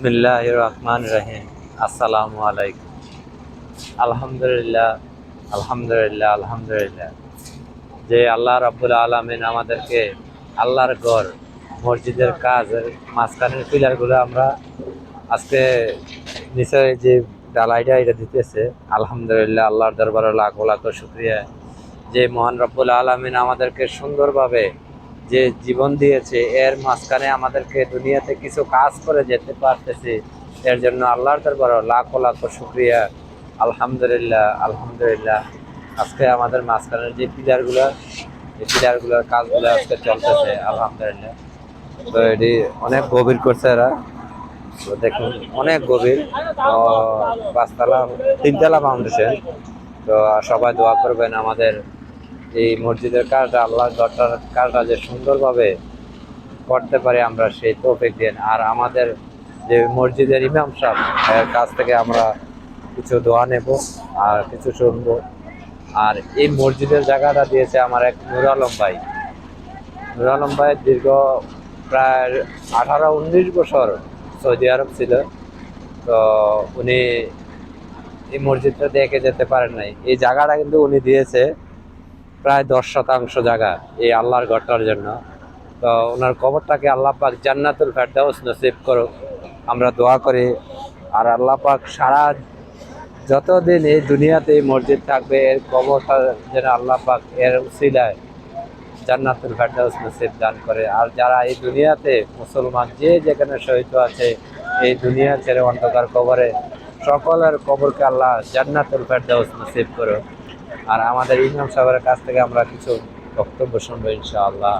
বিসমিল্লাহির রহমানির রহিম। আসসালামু আলাইকুম। আলহামদুলিল্লাহ, আলহামদুলিল্লাহ, আলহামদুলিল্লাহ। যে আল্লাহ রাব্বুল আলামিন আমাদেরকে আল্লাহর ঘর মসজিদের কাজের মাঝখানের পিলারগুলো আমরা আজকে নিচে যে ডালাইটা এটা দিতেছে, আলহামদুলিল্লাহ, আল্লাহর দরবারে লাখো লাখো শুকরিয়া। যে মহান রব্বুল আলামিন আমাদেরকে সুন্দরভাবে যে জীবন দিয়েছে, এর মাঝখানে আমাদেরকে দুনিয়াতে কিছু কাজ করে যেতে পারতেছি, এর জন্য আল্লাহর দরবারে লাখো লাখো শুকরিয়া। আলহামদুলিল্লাহ, আলহামদুলিল্লাহ। আজকে আমাদের মাঝখানের যে পিলারগুলো, এই পিলারগুলোর কাজগুলো আজকে চলতেছে, আলহামদুলিল্লাহ। তো এটি অনেক গভীর করছে এরা, তো দেখুন অনেক গভীর। পাঁচতলা, তিনতলা ফাউন্ডেশন। তো সবাই দোয়া করবেন আমাদের এই মসজিদের কাজটা, আল্লাহ ঘরটার কাজটা যে সুন্দরভাবে করতে পারি আমরা, সেই তৌফিক দেন। আর আমাদের যে মসজিদের ইমাম সাহেব, এর কাছ থেকে আমরা কিছু দোয়া নেব আর কিছু শুনবো। আর এই মসজিদের জায়গাটা দিয়েছে আমার এক নুর আলম ভাই। নুর আলম ভাই দীর্ঘ প্রায় 18-19 বছর সৌদি আরব ছিল। তো উনি এই মসজিদটা দেখে যেতে পারেন নাই। এই জায়গাটা কিন্তু উনি দিয়েছে প্রায় 10 শতাংশ জায়গা এই আল্লাহর ঘরটার জন্য। তো ওনার কবরটাকে আল্লাহ পাক জান্নাতুল ফেরদাউস নসিব করুক, আমরা দোয়া করি। আর আল্লাহ পাক সারা যতদিন এই দুনিয়াতে এই মসজিদ থাকবে, এর কবরটা যেন আল্লাহ পাক এর উসিলায় জান্নাতুল ফেরদাউস নসিব দান করে। আর যারা এই দুনিয়াতে মুসলমান যে যেখানে শহীদ আছে, এই দুনিয়া ছেড়ে অন্ধকার কবরে, সকলের কবরকে আল্লাহ জান্নাতুল ফেরদাউস নসিব করুক। আর আমাদের ইমাম সাহেবের কাছ থেকে আমরা কিছু বক্তব্য শুনবো ইনশাআল্লাহ।